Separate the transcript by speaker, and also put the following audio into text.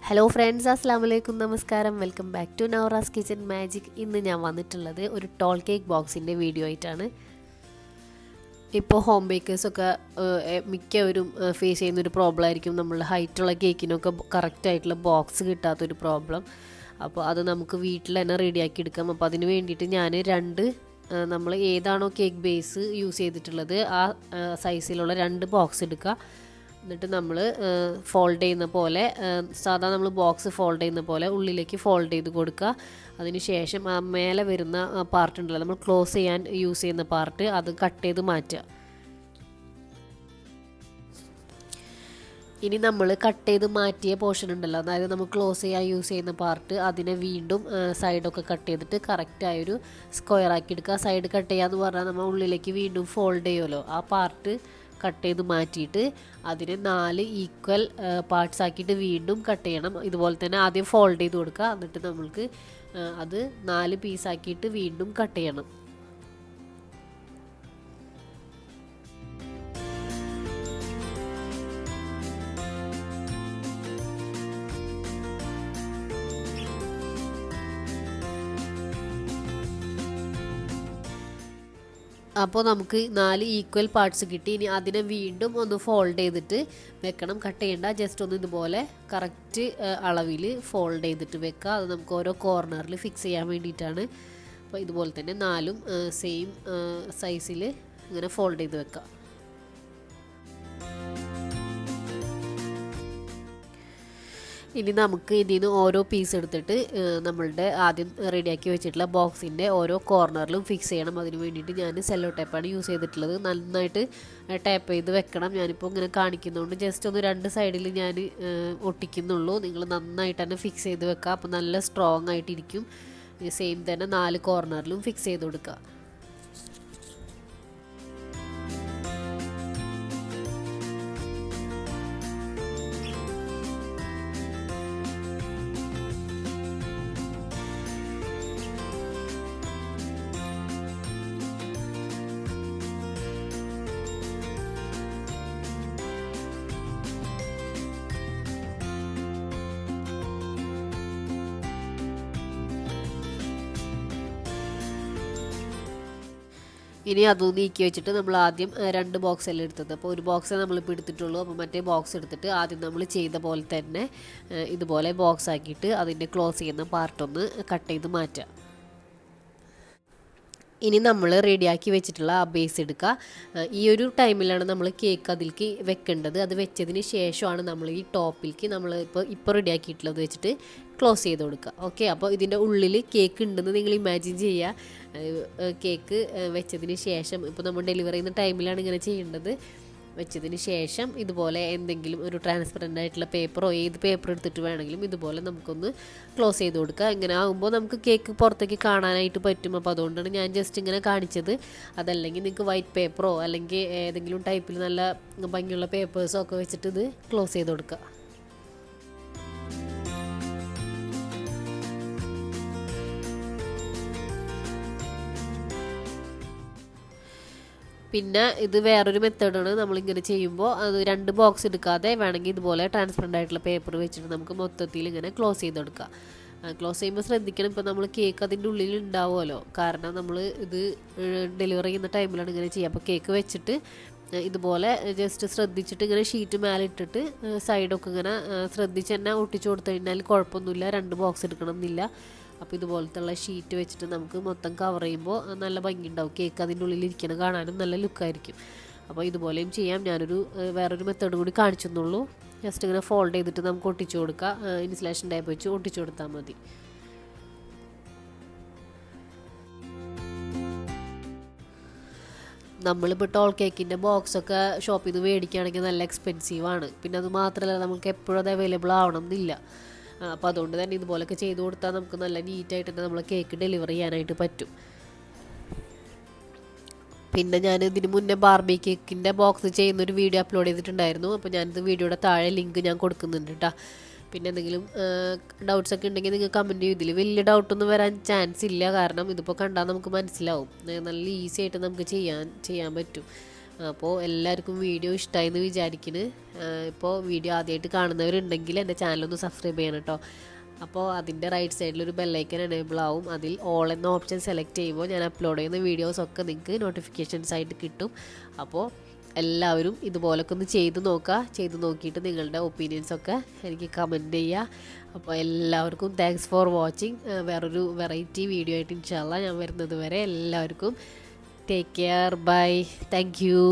Speaker 1: Hello friends, അസ്സാം വലൈക്കും, നമസ്കാരം. Welcome back to Noura's kitchen magic. ഇന്ന് ഞാൻ വന്നിട്ടുള്ളത് ഒരു ടോൾ കേക്ക് ബോക്സിൻ്റെ വീഡിയോ ആയിട്ടാണ്. ഇപ്പോൾ ഹോം ബേക്കേഴ്സൊക്കെ മിക്കവരും ഫേസ് ചെയ്യുന്നൊരു പ്രോബ്ലം ആയിരിക്കും നമ്മളുടെ ഹൈറ്റുള്ള കേക്കിനൊക്കെ കറക്റ്റായിട്ടുള്ള ബോക്സ് കിട്ടാത്തൊരു പ്രോബ്ലം. അപ്പോൾ അത് നമുക്ക് വീട്ടിൽ തന്നെ റെഡിയാക്കി എടുക്കാം. അപ്പോൾ അതിന് വേണ്ടിയിട്ട് ഞാൻ നമ്മൾ ഏതാണോ കേക്ക് ബേസ് യൂസ് ചെയ്തിട്ടുള്ളത് ആ സൈസിലുള്ള 2 ബോക്സ് എടുക്കുക. എന്നിട്ട് നമ്മൾ ഫോൾഡ് ചെയ്യുന്ന പോലെ സാധാരണ നമ്മൾ ബോക്സ് ഫോൾഡ് ചെയ്യുന്ന പോലെ ഉള്ളിലേക്ക് ഫോൾഡ് ചെയ്ത് കൊടുക്കുക. അതിന് ശേഷം ആ മേലെ വരുന്ന പാർട്ട് ഉണ്ടല്ലോ, നമ്മൾ ക്ലോസ് ചെയ്യാൻ യൂസ് ചെയ്യുന്ന പാർട്ട്, അത് കട്ട് ചെയ്ത് മാറ്റുക. ഇനി നമ്മൾ കട്ട് ചെയ്ത് മാറ്റിയ പോർഷൻ ഉണ്ടല്ലോ, അതായത് നമ്മൾ ക്ലോസ് ചെയ്യാൻ യൂസ് ചെയ്യുന്ന പാർട്ട്, അതിനെ വീണ്ടും സൈഡൊക്കെ കട്ട് ചെയ്തിട്ട് കറക്റ്റായൊരു സ്ക്വയർ ആക്കി എടുക്കുക. സൈഡ് കട്ട് ചെയ്യാന്ന് പറഞ്ഞാൽ നമ്മൾ ഉള്ളിലേക്ക് വീണ്ടും ഫോൾഡ് ചെയ്യുമല്ലോ, ആ പാർട്ട് കട്ട് ചെയ്ത് മാറ്റിയിട്ട് അതിനെ 4 ഈക്വൽ പാർട്സ് ആക്കിയിട്ട് വീണ്ടും കട്ട് ചെയ്യണം. ഇതുപോലെ തന്നെ ആദ്യം ഫോൾഡ് ചെയ്ത് കൊടുക്കുക, എന്നിട്ട് നമ്മൾക്ക് അത് 4 പീസാക്കിയിട്ട് വീണ്ടും കട്ട് ചെയ്യണം. അപ്പോൾ നമുക്ക് 4 ഈക്വൽ പാർട്സ് കിട്ടി. ഇനി അതിനെ വീണ്ടും ഒന്ന് ഫോൾഡ് ചെയ്തിട്ട് വെക്കണം. കട്ട് ചെയ്യേണ്ട, ജസ്റ്റ് ഒന്ന് ഇതുപോലെ കറക്റ്റ് അളവിൽ ഫോൾഡ് ചെയ്തിട്ട് വെക്കുക. അത് നമുക്ക് ഓരോ കോർണറിൽ ഫിക്സ് ചെയ്യാൻ വേണ്ടിയിട്ടാണ്. അപ്പോൾ ഇതുപോലെ തന്നെ 4ഉം സെയിം സൈസിൽ ഇങ്ങനെ ഫോൾഡ് ചെയ്ത് വെക്കുക. ഇനി നമുക്ക് ഇതിൽ നിന്ന് ഓരോ പീസ് എടുത്തിട്ട് നമ്മളുടെ ആദ്യം റെഡിയാക്കി വെച്ചിട്ടുള്ള ബോക്സിൻ്റെ ഓരോ കോർണറിലും ഫിക്സ് ചെയ്യണം. അതിന് വേണ്ടിയിട്ട് ഞാൻ സെല്ലോ ടേപ്പാണ് യൂസ് ചെയ്തിട്ടുള്ളത്. നന്നായിട്ട് ടാപ്പ് ചെയ്ത് വെക്കണം. ഞാനിപ്പോൾ ഇങ്ങനെ കാണിക്കുന്നതുകൊണ്ട് ജസ്റ്റ് ഒന്ന് 2 സൈഡിൽ ഞാൻ ഒട്ടിക്കുന്നുള്ളൂ. നിങ്ങൾ നന്നായിട്ട് തന്നെ ഫിക്സ് ചെയ്ത് വെക്കുക. അപ്പോൾ നല്ല സ്ട്രോങ് ആയിട്ടിരിക്കും. സെയിം തന്നെ 4 കോർണറിലും ഫിക്സ് ചെയ്ത് കൊടുക്കുക. ഇനി അതൊന്ന് നീക്കി വെച്ചിട്ട് നമ്മൾ ആദ്യം 2 ബോക്സ് എല്ലാം എടുത്തത്. അപ്പോൾ ഒരു ബോക്സേ നമ്മളിപ്പോൾ എടുത്തിട്ടുള്ളൂ. അപ്പോൾ മറ്റേ ബോക്സ് എടുത്തിട്ട് ആദ്യം നമ്മൾ ചെയ്ത പോലെ തന്നെ ഇതുപോലെ ബോക്സ് ആക്കിയിട്ട് അതിൻ്റെ ക്ലോസ് ചെയ്യുന്ന പാർട്ടൊന്ന് കട്ട് ചെയ്ത് മാറ്റുക. ഇനി നമ്മൾ റെഡിയാക്കി വെച്ചിട്ടുള്ള ആ ബേസ് എടുക്കുക. ഈ ഒരു ടൈമിലാണ് നമ്മൾ കേക്ക് അതിലേക്ക് വെക്കേണ്ടത്. അത് വെച്ചതിന് ശേഷമാണ് നമ്മൾ ഈ ടോപ്പിലേക്ക് നമ്മൾ ഇപ്പോൾ റെഡിയാക്കിയിട്ടുള്ളത് വെച്ചിട്ട് ക്ലോസ് ചെയ്ത് കൊടുക്കുക. ഓക്കെ, അപ്പോൾ ഇതിൻ്റെ ഉള്ളിൽ കേക്ക് ഉണ്ടെന്ന് നിങ്ങൾ ഇമാജിൻ ചെയ്യുക. കേക്ക് വെച്ചതിന് ശേഷം ഇപ്പോൾ നമ്മൾ ഡെലിവറി ചെയ്യുന്ന ടൈമിലാണ് ഇങ്ങനെ ചെയ്യേണ്ടത്. വെച്ചതിന് ശേഷം ഇതുപോലെ എന്തെങ്കിലും ഒരു ട്രാൻസ്പെറൻ്റ് ആയിട്ടുള്ള പേപ്പറോ ഏത് പേപ്പർ എടുത്തിട്ട് വേണമെങ്കിലും ഇതുപോലെ നമുക്കൊന്ന് ക്ലോസ് ചെയ്ത് കൊടുക്കുക. ഇങ്ങനെ ആകുമ്പോൾ നമുക്ക് കേക്ക് പുറത്തേക്ക് കാണാനായിട്ട് പറ്റും. അപ്പോൾ അതുകൊണ്ടാണ് ഞാൻ ജസ്റ്റ് ഇങ്ങനെ കാണിച്ചത്. അതല്ലെങ്കിൽ നിങ്ങൾക്ക് വൈറ്റ് പേപ്പറോ അല്ലെങ്കിൽ ഏതെങ്കിലും ടൈപ്പിൽ നല്ല ഭംഗിയുള്ള പേപ്പേഴ്സോ ഒക്കെ വെച്ചിട്ട് ഇത് ക്ലോസ് ചെയ്ത് കൊടുക്കുക. പിന്നെ ഇത് വേറൊരു മെത്തേഡാണ്. നമ്മളിങ്ങനെ ചെയ്യുമ്പോൾ അത് 2 ബോക്സ് എടുക്കാതെ വേണമെങ്കിൽ ഇതുപോലെ ട്രാൻസ്പെറൻ്റ് ആയിട്ടുള്ള പേപ്പർ വെച്ചിട്ട് നമുക്ക് മൊത്തത്തിൽ ഇങ്ങനെ ക്ലോസ് ചെയ്ത് കൊടുക്കാം. ക്ലോസ് ചെയ്യുമ്പോൾ ശ്രദ്ധിക്കണം, ഇപ്പോൾ നമ്മൾ കേക്ക് അതിൻ്റെ ഉള്ളിൽ ഉണ്ടാവുമല്ലോ. കാരണം നമ്മൾ ഇത് ഡെലിവറി ചെയ്യുന്ന ടൈമിലാണ് ഇങ്ങനെ ചെയ്യുക. അപ്പോൾ കേക്ക് വെച്ചിട്ട് ഇതുപോലെ ജസ്റ്റ് ശ്രദ്ധിച്ചിട്ട് ഇങ്ങനെ ഷീറ്റ് മേലെ ഇട്ടിട്ട് സൈഡൊക്കെ ഇങ്ങനെ ശ്രദ്ധിച്ച് തന്നെ ഒട്ടിച്ചു കൊടുത്തു കഴിഞ്ഞാൽ കുഴപ്പമൊന്നുമില്ല. 2 ബോക്സ് എടുക്കണം എന്നില്ല. അപ്പോൾ ഇതുപോലത്തുള്ള ഷീറ്റ് വെച്ചിട്ട് നമുക്ക് മൊത്തം കവർ ചെയ്യുമ്പോൾ നല്ല ഭംഗിയുണ്ടാവും. കേക്ക് അതിൻ്റെ ഉള്ളിൽ ഇരിക്കണം, കാണാനും നല്ല ലുക്കായിരിക്കും. അപ്പോൾ ഇതുപോലെയും ചെയ്യാം. വേറൊരു മെത്തേഡ് കൂടി കാണിച്ചെന്നുള്ളൂ. ജസ്റ്റ് ഇങ്ങനെ ഫോൾഡ് ചെയ്തിട്ട് നമുക്ക് ഒട്ടിച്ചു കൊടുക്കാം. ഇൻസുലേഷൻ ടേപ്പ് വെച്ച് ഒട്ടിച്ചു കൊടുത്താൽ മതി. നമ്മളിപ്പോൾ ടോൾ കേക്കിൻ്റെ ബോക്സൊക്കെ ഷോപ്പിൽ നിന്ന് മേടിക്കുകയാണെങ്കിൽ നല്ല എക്സ്പെൻസീവാണ്. പിന്നെ അത് മാത്രമല്ല നമുക്ക് എപ്പോഴും അത് അവൈലബിൾ ആവണം എന്നില്ല. അപ്പോൾ അതുകൊണ്ട് തന്നെ ഇതുപോലൊക്കെ ചെയ്ത് കൊടുത്താൽ നമുക്ക് നല്ല നീറ്റായിട്ട് തന്നെ നമ്മൾ കേക്ക് ഡെലിവറി ചെയ്യാനായിട്ട് പറ്റും. പിന്നെ ഞാൻ ഇതിന് മുന്നേ ബാർബി കേക്കിൻ്റെ ബോക്സ് ചെയ്യുന്നൊരു വീഡിയോ അപ്ലോഡ് ചെയ്തിട്ടുണ്ടായിരുന്നു. അപ്പോൾ ഞാനിത് വീഡിയോയുടെ താഴെ ലിങ്ക് ഞാൻ കൊടുക്കുന്നുണ്ട് കേട്ടോ. പിന്നെ എന്തെങ്കിലും ഡൗട്ട്സ് ഒക്കെ ഉണ്ടെങ്കിൽ നിങ്ങൾ കമൻറ്റ് ചെയ്യും. ഇതിൽ വലിയ ഡൗട്ടൊന്നും വരാൻ ചാൻസ് ഇല്ല. കാരണം ഇതിപ്പോൾ കണ്ടാൽ നമുക്ക് മനസ്സിലാവും. നല്ല ഈസി ആയിട്ട് നമുക്ക് ചെയ്യാൻ പറ്റും. അപ്പോൾ എല്ലാവർക്കും വീഡിയോ ഇഷ്ടമായി എന്ന് വിചാരിക്കുന്നു. ഇപ്പോൾ വീഡിയോ ആദ്യമായിട്ട് കാണുന്നവരുണ്ടെങ്കിൽ എൻ്റെ ചാനലൊന്ന് സബ്സ്ക്രൈബ് ചെയ്യണം കേട്ടോ. അപ്പോൾ അതിൻ്റെ റൈറ്റ് സൈഡിലൊരു ബെല്ലൈക്കൻ എനേബിൾ ആവും. അതിൽ ഓൾ എന്ന ഓപ്ഷൻ സെലക്ട് ചെയ്യുമ്പോൾ ഞാൻ അപ്ലോഡ് ചെയ്യുന്ന വീഡിയോസൊക്കെ നിങ്ങൾക്ക് നോട്ടിഫിക്കേഷൻസ് ആയിട്ട് കിട്ടും. അപ്പോൾ എല്ലാവരും ഇതുപോലൊക്കെ ഒന്ന് ചെയ്ത് നോക്കുക. ചെയ്ത് നോക്കിയിട്ട് നിങ്ങളുടെ ഒപ്പീനിയൻസൊക്കെ എനിക്ക് കമൻറ്റ് ചെയ്യുക. അപ്പോൾ എല്ലാവർക്കും താങ്ക്സ് ഫോർ വാച്ചിങ്. വേറൊരു വെറൈറ്റി വീഡിയോ ആയിട്ട് ഇൻഷാ അല്ലാഹ് ഞാൻ വരുന്നത് വരെ എല്ലാവർക്കും take care. Bye. Thank U.